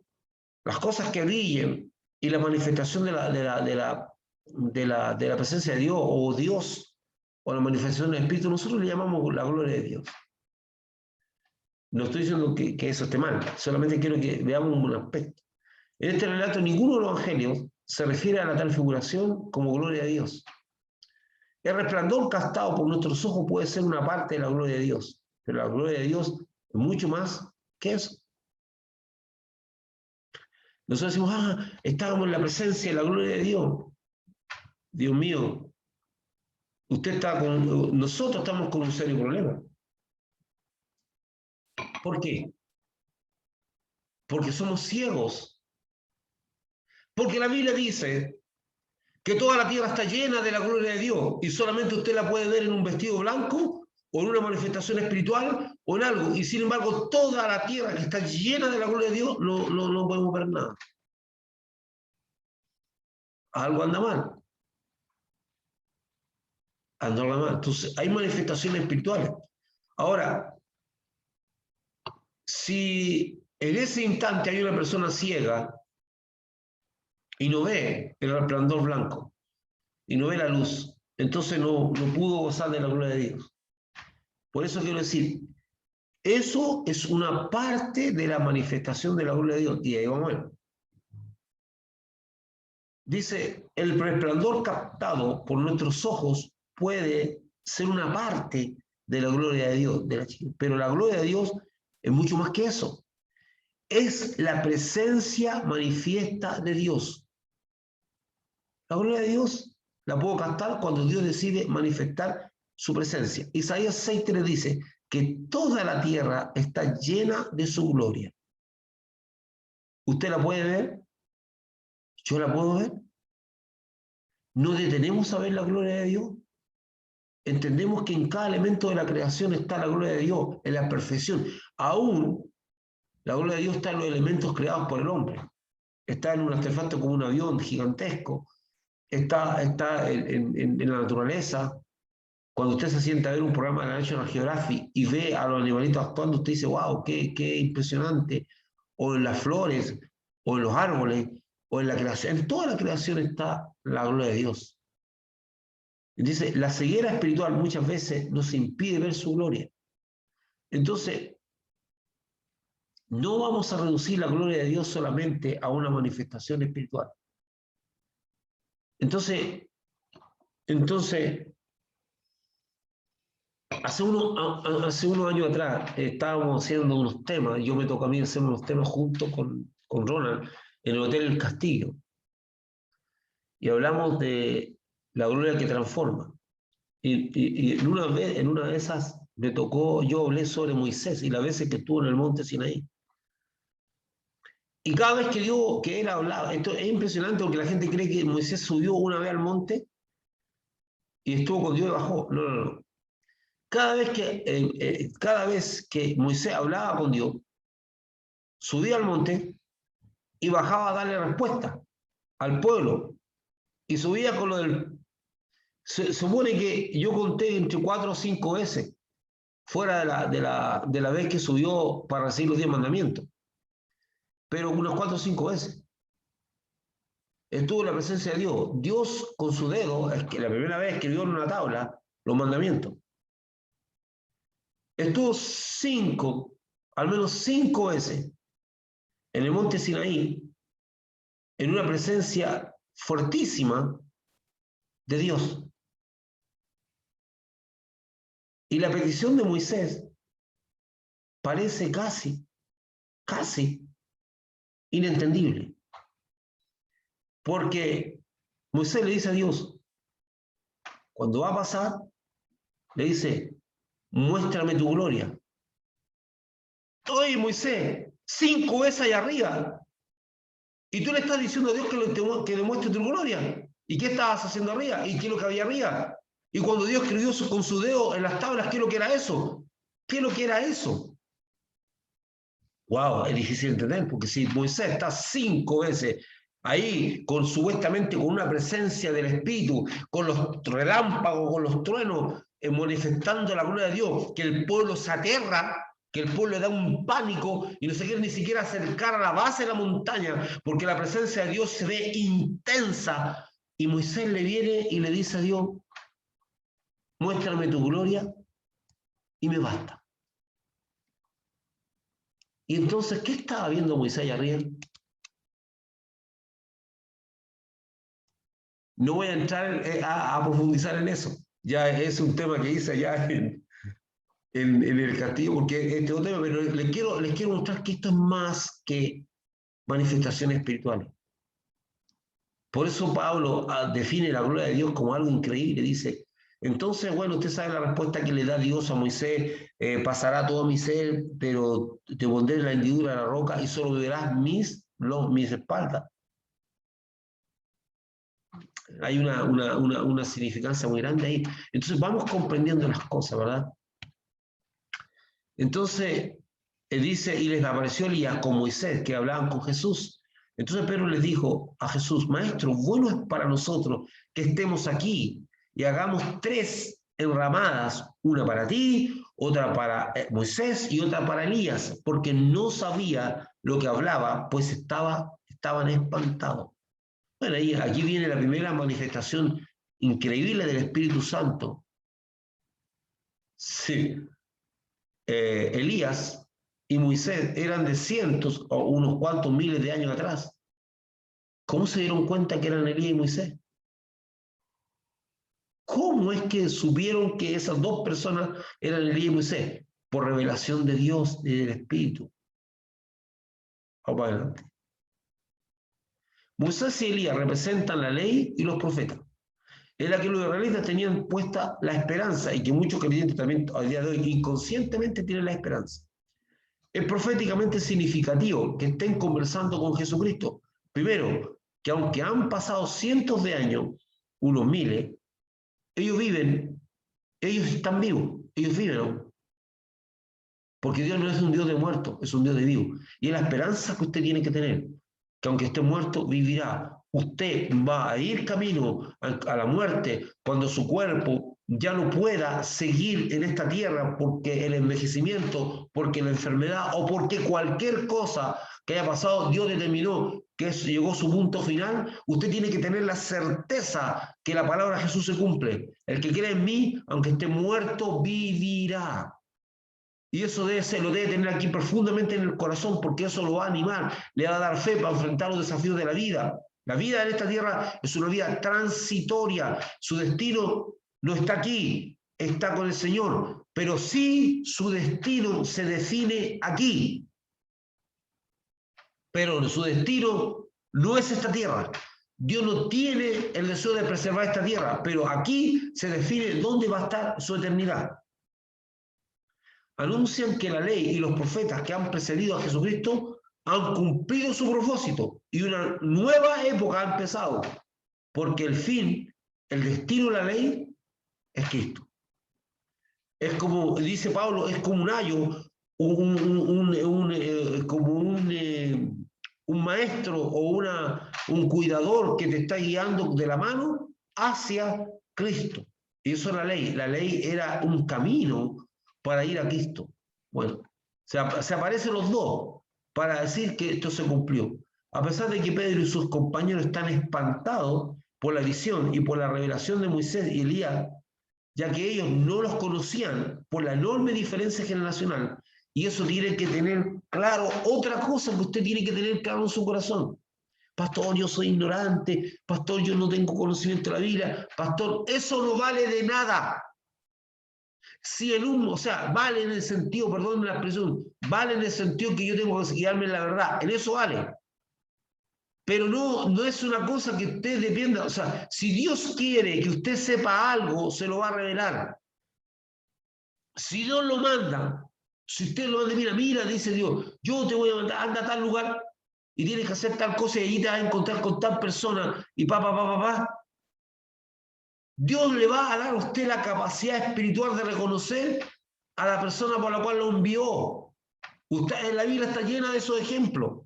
Speaker 1: las cosas que brillen y la manifestación de la de la presencia de Dios, o Dios, o la manifestación del Espíritu, nosotros le llamamos la gloria de Dios. No estoy diciendo que eso esté mal, solamente quiero que veamos un aspecto. En este relato, ninguno de los evangelios se refiere a la transfiguración como gloria de Dios. El resplandor captado por nuestros ojos puede ser una parte de la gloria de Dios, pero la gloria de Dios es mucho más que eso. Nosotros decimos, estábamos en la presencia de la gloria de Dios. Dios mío, nosotros estamos con un serio problema. ¿Por qué? Porque somos ciegos. Porque la Biblia dice que toda la tierra está llena de la gloria de Dios y solamente usted la puede ver en un vestido blanco o en una manifestación espiritual o en algo. Y sin embargo, toda la tierra que está llena de la gloria de Dios no podemos ver nada. Algo anda mal. Anda mal. Entonces, hay manifestaciones espirituales. Ahora, si en ese instante hay una persona ciega y no ve el resplandor blanco y no ve la luz, entonces no pudo gozar de la gloria de Dios. Por eso quiero decir, eso es una parte de la manifestación de la gloria de Dios. Y ahí vamos a ver. Dice, el resplandor captado por nuestros ojos puede ser una parte de la gloria de Dios, pero la gloria de Dios es mucho más que eso. Es la presencia manifiesta de Dios. La gloria de Dios la puedo captar cuando Dios decide manifestar su presencia. Isaías 6:3 dice que toda la tierra está llena de su gloria. ¿Usted la puede ver? ¿Yo la puedo ver? ¿No detenemos a ver la gloria de Dios? Entendemos que en cada elemento de la creación está la gloria de Dios, en la perfección. Aún la gloria de Dios está en los elementos creados por el hombre. Está en un artefacto como un avión gigantesco, está en la naturaleza. Cuando usted se sienta a ver un programa de la National Geographic y ve a los animalitos actuando, usted dice, wow, qué impresionante. O en las flores, o en los árboles, o en la creación. En toda la creación está la gloria de Dios. Dice, la ceguera espiritual muchas veces nos impide ver su gloria. Entonces, no vamos a reducir la gloria de Dios solamente a una manifestación espiritual. Entonces hace unos años atrás estábamos haciendo unos temas, yo me tocó a mí hacer unos temas junto con Ronald en el Hotel El Castillo. Y hablamos de la gloria que transforma. Y en una de esas me tocó, yo hablé sobre Moisés y las veces que estuvo en el monte Sinaí. Y cada vez que él hablaba, esto es impresionante porque la gente cree que Moisés subió una vez al monte y estuvo con Dios y bajó. No. Cada vez que Moisés hablaba con Dios, subía al monte y bajaba a darle respuesta al pueblo. Y subía con lo del... Se supone que yo conté entre 4 o 5 veces, fuera de la vez que subió para recibir los 10 mandamientos. Pero unas 4 o 5 veces. Estuvo en la presencia de Dios. Dios con su dedo, es que la primera vez escribió en una tabla los mandamientos. Estuvo al menos 5 veces en el monte Sinaí, en una presencia fortísima de Dios. Y la petición de Moisés parece casi inentendible. Porque Moisés le dice a Dios, cuando va a pasar, le dice, muéstrame tu gloria. Oye, Moisés, 5 veces allá arriba. Y tú le estás diciendo a Dios que le muestre tu gloria. ¿Y qué estabas haciendo arriba? ¿Y qué es lo que había arriba? Y cuando Dios escribió con su dedo en las tablas, ¿qué es lo que era eso? ¿Qué es lo que era eso? Wow, es difícil de entender, porque si Moisés está 5 veces ahí, supuestamente con una presencia del Espíritu, con los relámpagos, con los truenos, manifestando la gloria de Dios, que el pueblo se aterra, que el pueblo le da un pánico y no se quiere ni siquiera acercar a la base de la montaña, porque la presencia de Dios se ve intensa, Y Moisés le viene y le dice a Dios, muéstrame tu gloria y me basta. Y entonces, ¿qué estaba viendo Moisés allá arriba? No voy a entrar a profundizar en eso. Ya es un tema que hice allá en el castillo, porque este es otro tema, pero les quiero mostrar que esto es más que manifestaciones espirituales. Por eso Pablo define la gloria de Dios como algo increíble. Dice, entonces, bueno, usted sabe la respuesta que le da Dios a Moisés, pasará todo mi ser, pero te pondré en la hendidura de la roca y solo verás mis espaldas. Hay una significancia muy grande ahí. Entonces vamos comprendiendo las cosas, ¿verdad? Entonces, él dice, y les apareció Elías con Moisés, que hablaban con Jesús. Entonces Pedro les dijo a Jesús, Maestro, bueno es para nosotros que estemos aquí y hagamos 3 enramadas, una para ti, otra para Moisés y otra para Elías, porque no sabía lo que hablaba, pues estaban espantados. Bueno, aquí viene la primera manifestación increíble del Espíritu Santo. Sí. Elías y Moisés eran de cientos o unos cuantos miles de años atrás. ¿Cómo se dieron cuenta que eran Elías y Moisés? ¿Cómo es que supieron que esas 2 personas eran Elías y Moisés? Por revelación de Dios y del Espíritu. Vamos para adelante. Moisés y Elías representan la ley y los profetas. En la que los israelitas tenían puesta la esperanza y que muchos creyentes también al día de hoy inconscientemente tienen la esperanza. Es proféticamente significativo que estén conversando con Jesucristo. Primero, que aunque han pasado cientos de años, unos miles, ellos viven, ellos están vivos, ellos viven aún. Porque Dios no es un Dios de muertos, es un Dios de vivos. Y es la esperanza que usted tiene que tener, que aunque esté muerto, vivirá. Usted va a ir camino a la muerte cuando su cuerpo ya no pueda seguir en esta tierra porque el envejecimiento, porque la enfermedad o porque cualquier cosa que haya pasado, Dios determinó que llegó a su punto final. Usted tiene que tener la certeza que la palabra de Jesús se cumple. El que cree en mí, aunque esté muerto, vivirá. Y eso lo debe tener aquí profundamente en el corazón, porque eso lo va a animar, le va a dar fe para enfrentar los desafíos de la vida. La vida en esta tierra es una vida transitoria. Su destino no está aquí, está con el Señor. Pero sí su destino se define aquí. Pero su destino no es esta tierra. Dios no tiene el deseo de preservar esta tierra, pero aquí se define dónde va a estar su eternidad. Anuncian que la ley y los profetas que han precedido a Jesucristo han cumplido su propósito y una nueva época ha empezado, porque el fin, el destino de la ley es Cristo. Es como, dice Pablo, es como un ayo, como un maestro o un cuidador que te está guiando de la mano hacia Cristo. Y eso es la ley. La ley era un camino para ir a Cristo. Bueno, se aparecen los dos para decir que esto se cumplió. A pesar de que Pedro y sus compañeros están espantados por la visión y por la revelación de Moisés y Elías, ya que ellos no los conocían por la enorme diferencia generacional. Y eso tiene que tener claro, otra cosa que usted tiene que tener claro en su corazón. Pastor, yo soy ignorante, pastor, yo no tengo conocimiento de la Biblia, pastor, eso no vale de nada. Si o sea, vale en el sentido, perdón la expresión, vale en el sentido que yo tengo que guiarme en la verdad, en eso vale. Pero no es una cosa que usted dependa, o sea, si Dios quiere que usted sepa algo, se lo va a revelar. Si Dios lo manda, si usted lo manda, mira, dice Dios, yo te voy a mandar, anda a tal lugar y tienes que hacer tal cosa y ahí te vas a encontrar con tal persona y Dios le va a dar a usted la capacidad espiritual de reconocer a la persona por la cual lo envió. Usted, en la Biblia está llena de esos ejemplos.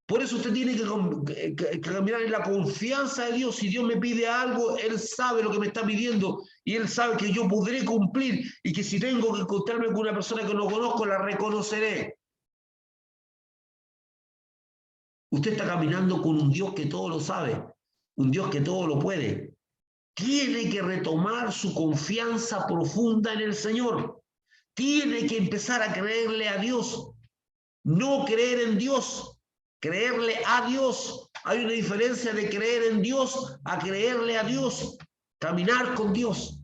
Speaker 1: Por eso usted tiene que caminar en la confianza de Dios. Si Dios me pide algo, Él sabe lo que me está pidiendo y Él sabe que yo podré cumplir y que si tengo que encontrarme con una persona que no conozco, la reconoceré. Usted está caminando con un Dios que todo lo sabe. un Dios que todo lo puede, tiene que retomar su confianza profunda en el Señor. Tiene que empezar a creerle a Dios. No creer en Dios, creerle a Dios. Hay una diferencia de creer en Dios a creerle a Dios. Caminar con Dios.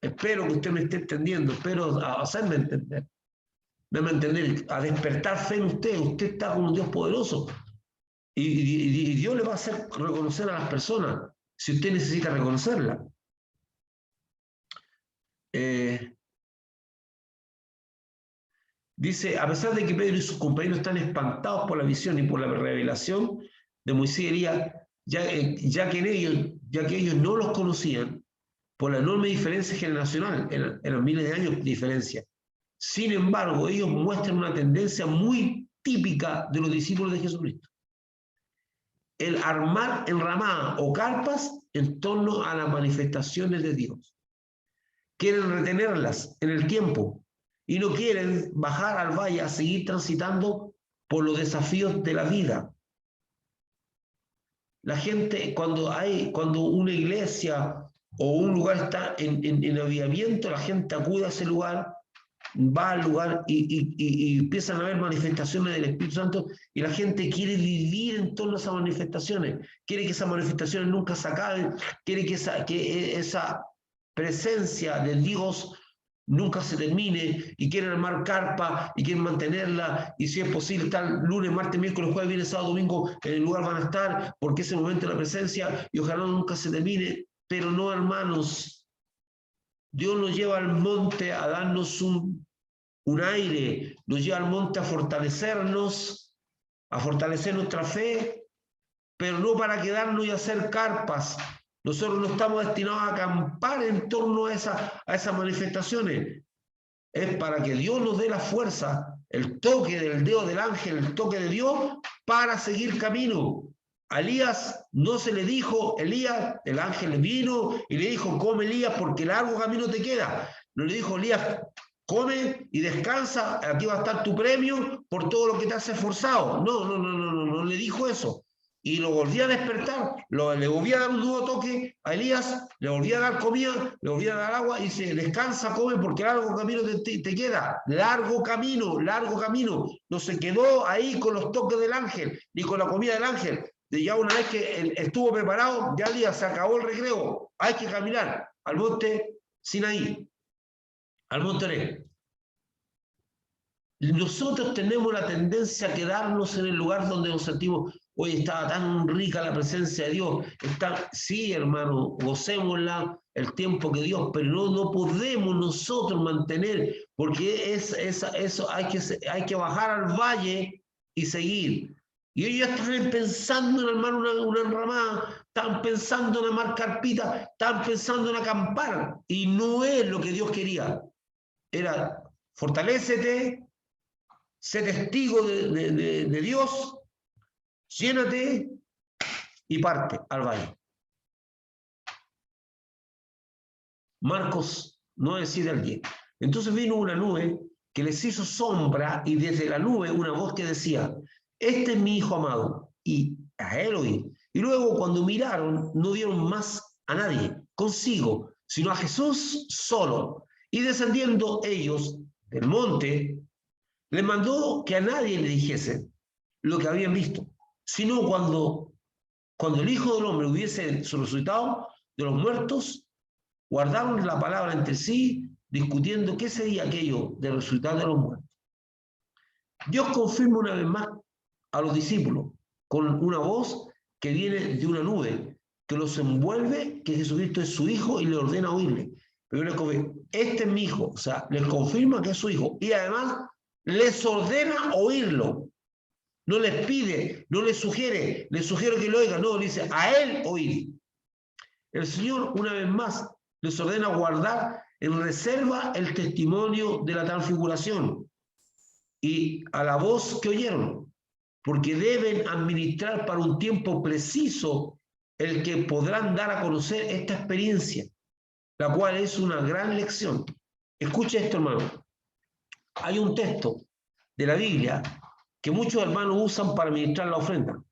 Speaker 1: Espero que usted me esté entendiendo. Espero hacerme entender. Dame a entender, a despertar fe en usted. Usted está con un Dios poderoso. Y Dios le va a hacer reconocer a las personas si usted necesita reconocerla. Dice, a pesar de que Pedro y sus compañeros están espantados por la visión y por la revelación de Moisés y Elías, ya que ellos no los conocían, por la enorme diferencia generacional, eran miles de años de diferencia. Sin embargo, ellos muestran una tendencia muy típica de los discípulos de Jesucristo. El armar enramadas o carpas en torno a las manifestaciones de Dios. Quieren retenerlas en el tiempo y no quieren bajar al valle a seguir transitando por los desafíos de la vida. La gente, cuando una iglesia o un lugar está en avivamiento, la gente acude a ese lugar, va al lugar y empiezan a haber manifestaciones del Espíritu Santo y la gente quiere vivir en torno a esas manifestaciones, quiere que esas manifestaciones nunca se acaben, quiere que esa presencia de Dios nunca se termine y quieren armar carpa y quieren mantenerla y si es posible estar lunes, martes, miércoles, jueves, viernes, sábado, domingo en el lugar van a estar porque es el momento de la presencia y ojalá nunca se termine, pero no, hermanos. Dios nos lleva al monte a darnos un aire, nos lleva al monte a fortalecernos, a fortalecer nuestra fe, pero no para quedarnos y hacer carpas. Nosotros no estamos destinados a acampar en torno a esas manifestaciones. Es para que Dios nos dé la fuerza, el toque del dedo del ángel, el toque de Dios, para seguir camino. A Elías no se le dijo, Elías, el ángel vino y le dijo, come Elías porque largo camino te queda. No le dijo, Elías, come y descansa, aquí va a estar tu premio por todo lo que te has esforzado. No le dijo eso. Y lo volvía a despertar, le volvía a dar un nuevo toque a Elías, le volvía a dar comida, le volvía a dar agua y dice, descansa, come, porque largo camino te queda, largo camino. No se quedó ahí con los toques del ángel, ni con la comida del ángel. Ya una vez que estuvo preparado, ya Elías se acabó el recreo, hay que caminar al monte Sinaí, al monte Oreb. Nosotros tenemos la tendencia a quedarnos en el lugar donde nos sentimos, hoy estaba tan rica la presencia de Dios, sí, hermano, gocémosla el tiempo que Dios, pero no podemos nosotros mantener, porque eso hay que bajar al valle y seguir. Y ellos están pensando en armar una enramada, están pensando en armar carpita, están pensando en acampar, y no es lo que Dios quería. Era, fortalécete, sé testigo de Dios, llénate y parte al valle. Marcos 9, 7 al 10. Entonces vino una nube que les hizo sombra y desde la nube una voz que decía, este es mi hijo amado, y a él oí. Y luego cuando miraron no vieron más a nadie consigo, sino a Jesús solo. Y descendiendo ellos del monte, les mandó que a nadie le dijese lo que habían visto, sino cuando el Hijo del Hombre hubiese resucitado de los muertos, guardaron la palabra entre sí, discutiendo qué sería aquello de resucitar de los muertos. Dios confirma una vez más a los discípulos con una voz que viene de una nube, que los envuelve, que Jesucristo es su Hijo y le ordena oírle. Pero les confirma, este es mi Hijo, o sea, les confirma que es su Hijo y además les ordena oírlo. No les pide, no les sugiere que lo oigan, no, dice a él oír. El Señor, una vez más, les ordena guardar en reserva el testimonio de la transfiguración y a la voz que oyeron, porque deben administrar para un tiempo preciso el que podrán dar a conocer esta experiencia, la cual es una gran lección. Escuche esto, hermano. Hay un texto de la Biblia que muchos hermanos usan para ministrar la ofrenda.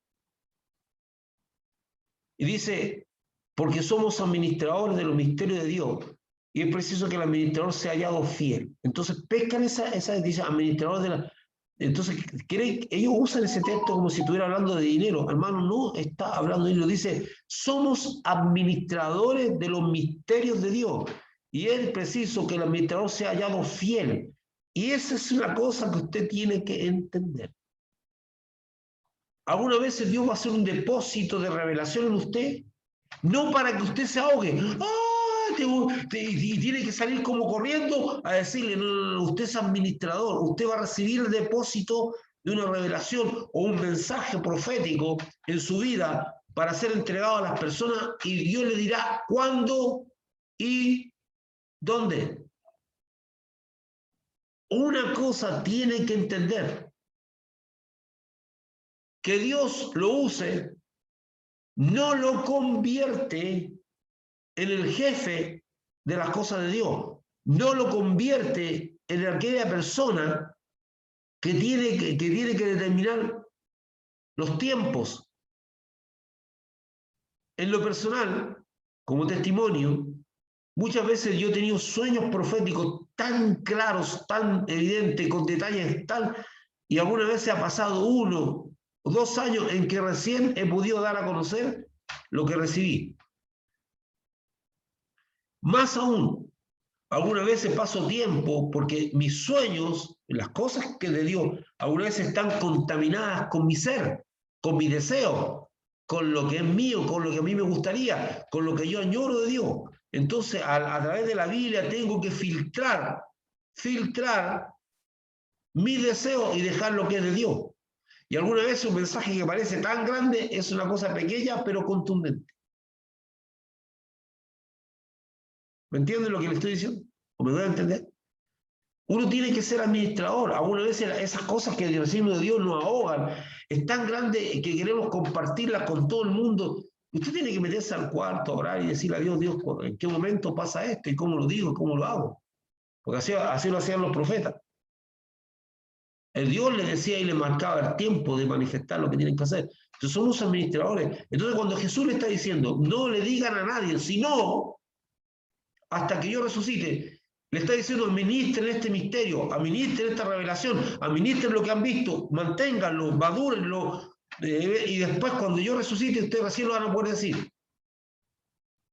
Speaker 1: Y dice, porque somos administradores de los misterios de Dios, y es preciso que el administrador sea hallado fiel. Entonces pescan esa dice, administrador de la... Entonces, ellos usan ese texto como si estuviera hablando de dinero. Hermano, no está hablando de dinero. Dice, somos administradores de los misterios de Dios. Y es preciso que el administrador sea hallado fiel. Y esa es una cosa que usted tiene que entender. Algunas veces Dios va a hacer un depósito de revelación en usted, no para que usted se ahogue. Y tiene que salir como corriendo a decirle, no, usted es administrador, usted va a recibir el depósito de una revelación o un mensaje profético en su vida para ser entregado a las personas y Dios le dirá cuándo y dónde. Una cosa tiene que entender, que Dios lo use, no lo convierte en el jefe de las cosas de Dios, no lo convierte en aquella persona que tiene que determinar los tiempos. En lo personal, como testimonio, muchas veces yo he tenido sueños proféticos tan claros, tan evidentes, con detalles tal, y algunas veces ha pasado 1 o 2 años en que recién he podido dar a conocer lo que recibí. Más aún, algunas veces paso tiempo porque mis sueños, las cosas que de Dios, algunas veces están contaminadas con mi ser, con mi deseo, con lo que es mío, con lo que a mí me gustaría, con lo que yo añoro de Dios. Entonces, a través de la Biblia tengo que filtrar mis deseos y dejar lo que es de Dios. Y algunas veces un mensaje que parece tan grande es una cosa pequeña pero contundente. ¿Me entienden lo que le estoy diciendo? ¿O me voy a entender? Uno tiene que ser administrador. Algunas veces esas cosas que recibimos de Dios nos ahogan. Es tan grande que queremos compartirlas con todo el mundo. Usted tiene que meterse al cuarto, orar y decirle a Dios, Dios, ¿en qué momento pasa esto? ¿Y cómo lo digo? ¿Cómo lo hago? Porque así lo hacían los profetas. El Dios le decía y le marcaba el tiempo de manifestar lo que tienen que hacer. Entonces somos administradores. Entonces cuando Jesús le está diciendo, no le digan a nadie, sino hasta que yo resucite, le está diciendo, administren este misterio, administren esta revelación, administren lo que han visto, manténganlo, madúrenlo, y después cuando yo resucite, ustedes recién lo van a poder decir.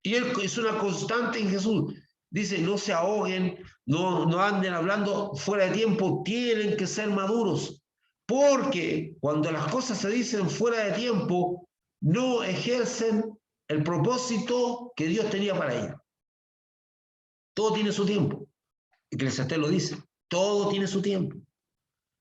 Speaker 1: Y él es una constante en Jesús. Dice, no se ahoguen, no anden hablando fuera de tiempo, tienen que ser maduros. Porque cuando las cosas se dicen fuera de tiempo, no ejercen el propósito que Dios tenía para ellos. Todo tiene su tiempo. Eclesiastés lo dice, todo tiene su tiempo.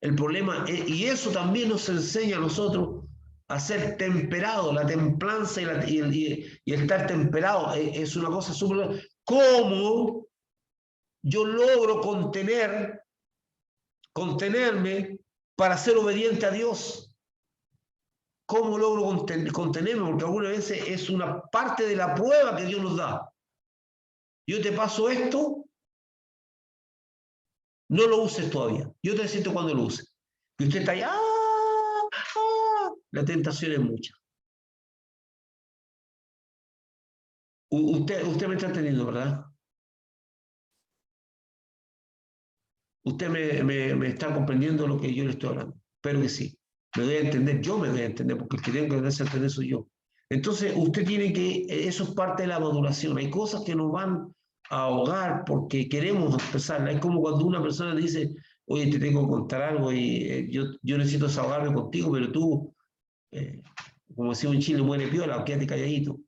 Speaker 1: El problema, y eso también nos enseña a nosotros a ser temperado, la templanza y el estar temperado es una cosa súper... ¿Cómo yo logro contenerme para ser obediente a Dios? ¿Cómo logro contenerme? Porque algunas veces es una parte de la prueba que Dios nos da. Yo te paso esto, no lo uses todavía. Yo te necesito cuando lo uses. Y usted está ahí, la tentación es mucha. Usted me está entendiendo, ¿verdad? Usted me está comprendiendo lo que yo le estoy hablando. Espero que sí. Me voy a entender, yo me voy a entender, porque el que tengo que entender soy yo. Entonces, usted tiene que, eso es parte de la maduración. Hay cosas que nos van a ahogar porque queremos expresarla. Es como cuando una persona dice, oye, te tengo que contar algo y yo necesito desahogarme contigo, pero tú, como decimos en Chile, muere piola, quédate calladito.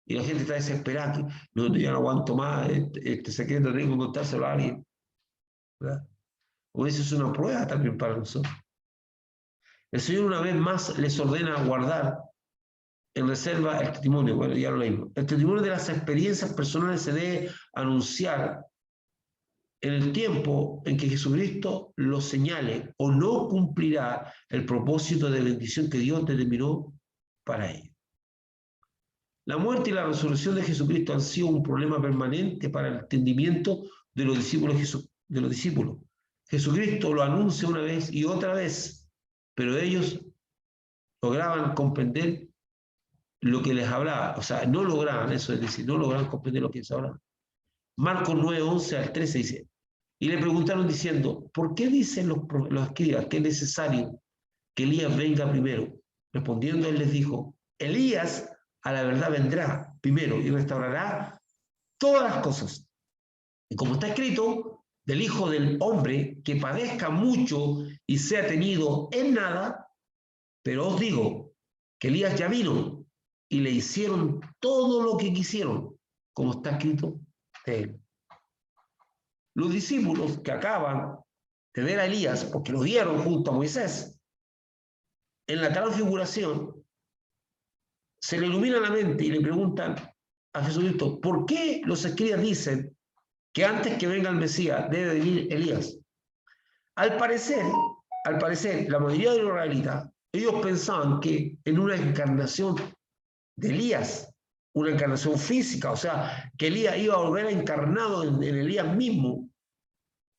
Speaker 1: Y la gente está desesperada, no, ya no aguanto más, este secreto tengo que contárselo a alguien, ¿verdad? O eso es una prueba también para nosotros. El Señor una vez más les ordena guardar en reserva el testimonio, bueno, ya lo leímos. El testimonio de las experiencias personales se debe anunciar en el tiempo en que Jesucristo lo señale o no cumplirá el propósito de bendición que Dios determinó para ellos. La muerte y la resurrección de Jesucristo han sido un problema permanente para el entendimiento de los discípulos. Jesucristo lo anuncia una vez y otra vez, pero ellos lograban comprender lo que les hablaba, o sea, no lograban, eso es decir, no lograban comprender lo que les hablaba. Marcos 9, 11 al 13 dice, y le preguntaron diciendo, ¿por qué dicen los escribas que es necesario que Elías venga primero? Respondiendo él les dijo, Elías a la verdad vendrá primero y restaurará todas las cosas. Y como está escrito, del Hijo del Hombre que padezca mucho y sea tenido en nada, pero os digo que Elías ya vino y le hicieron todo lo que quisieron, como está escrito de él. Los discípulos que acaban de ver a Elías, porque lo vieron junto a Moisés, en la transfiguración, se le ilumina la mente y le preguntan a Jesucristo, ¿por qué los escribas dicen que antes que venga el Mesías debe venir Elías? Al parecer, la mayoría de los israelitas, ellos pensaban que en una encarnación de Elías, una encarnación física, o sea, que Elías iba a volver encarnado en Elías mismo,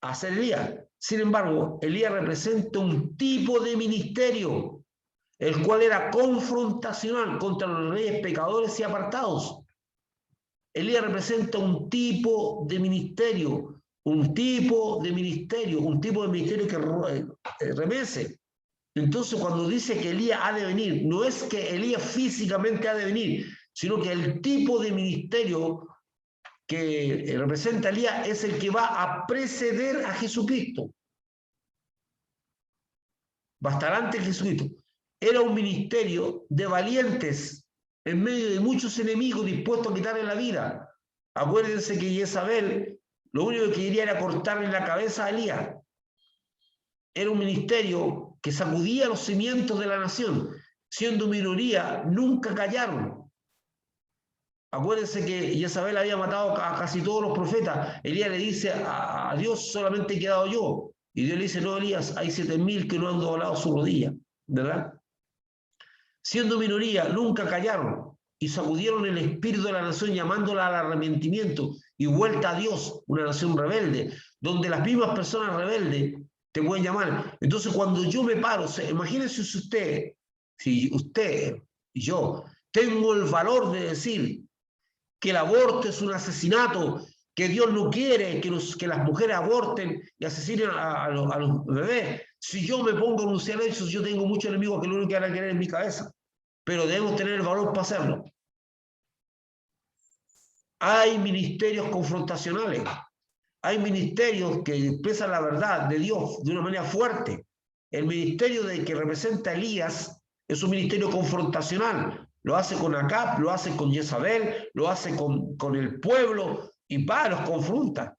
Speaker 1: a ser Elías. Sin embargo, Elías representa un tipo de ministerio, el cual era confrontacional contra los reyes pecadores y apartados. Elías representa un tipo de ministerio, un tipo de ministerio que remece. Entonces, cuando dice que Elías ha de venir, no es que Elías físicamente ha de venir, sino que el tipo de ministerio que representa Elías es el que va a preceder a Jesucristo. Va a estar antes de Jesucristo. Era un ministerio de valientes en medio de muchos enemigos dispuestos a quitarle la vida. Acuérdense que Jezabel lo único que quería era cortarle la cabeza a Elías. Era un ministerio que sacudía los cimientos de la nación. Siendo minoría, nunca callaron. Acuérdense que Jezabel había matado a casi todos los profetas. Elías le dice a Dios, solamente he quedado yo. Y Dios le dice, no, Elías, hay 7.000 que no han doblado su rodilla, ¿verdad? Siendo minoría, nunca callaron y sacudieron el espíritu de la nación llamándola al arrepentimiento y vuelta a Dios, una nación rebelde, donde las mismas personas rebeldes te pueden llamar. Entonces, cuando yo me paro, imagínense si usted y yo tengo el valor de decir que el aborto es un asesinato, que Dios no quiere que las mujeres aborten y asesinen a los bebés. Si yo me pongo a anunciar eso, yo tengo muchos enemigos que lo único que van a querer en mi cabeza. Pero debemos tener el valor para hacerlo. Hay ministerios confrontacionales. Hay ministerios que expresan la verdad de Dios de una manera fuerte. El ministerio que representa a Elías es un ministerio confrontacional. Lo hace con Acab, lo hace con Jezabel, lo hace con el pueblo y los confronta.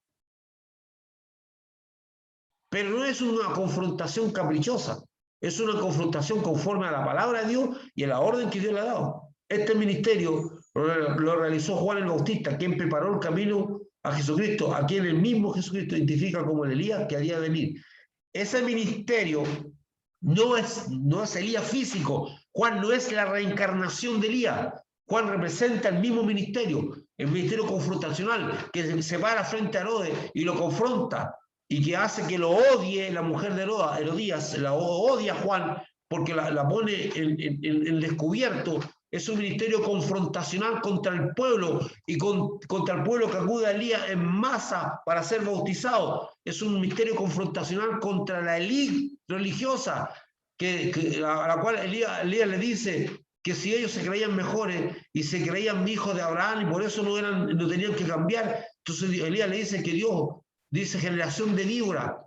Speaker 1: Pero no es una confrontación caprichosa, es una confrontación conforme a la palabra de Dios y a la orden que Dios le ha dado. Este ministerio lo realizó Juan el Bautista, quien preparó el camino a Jesucristo, a quien el mismo Jesucristo identifica como el Elías que había de venir. Ese ministerio no es Elías físico. Juan no es la reencarnación de Elías. Juan representa el mismo ministerio, el ministerio confrontacional, que se para frente a Herodes y lo confronta, y que hace que lo odie la mujer de Herodías, la odia a Juan, porque la pone en descubierto. Es un ministerio confrontacional contra el pueblo y contra el pueblo que acude a Elías en masa para ser bautizado. Es un ministerio confrontacional contra la élite religiosa, a la cual Elías le dice que si ellos se creían mejores y se creían hijos de Abraham y por eso no tenían que cambiar, entonces Elías le dice que Dios dice generación de víbora,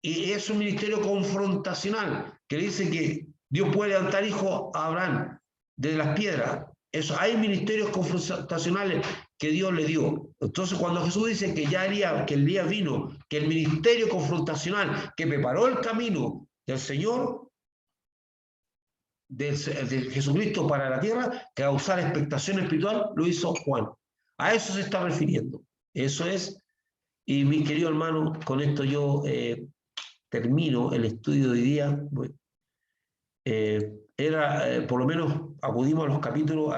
Speaker 1: y es un ministerio confrontacional que dice que Dios puede levantar hijos a Abraham de las piedras. Hay ministerios confrontacionales que Dios le dio. Entonces, cuando Jesús dice que que el día vino, que el ministerio confrontacional que preparó el camino del Señor, de Jesucristo para la tierra, que causar expectación espiritual, lo hizo Juan. A eso se está refiriendo. Eso es. Y mi querido hermano, con esto yo termino el estudio de hoy día. Por lo menos acudimos a los capítulos,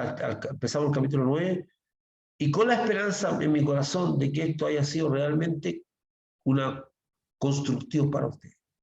Speaker 1: empezamos el capítulo 9, y con la esperanza en mi corazón de que esto haya sido realmente una construcción para ustedes.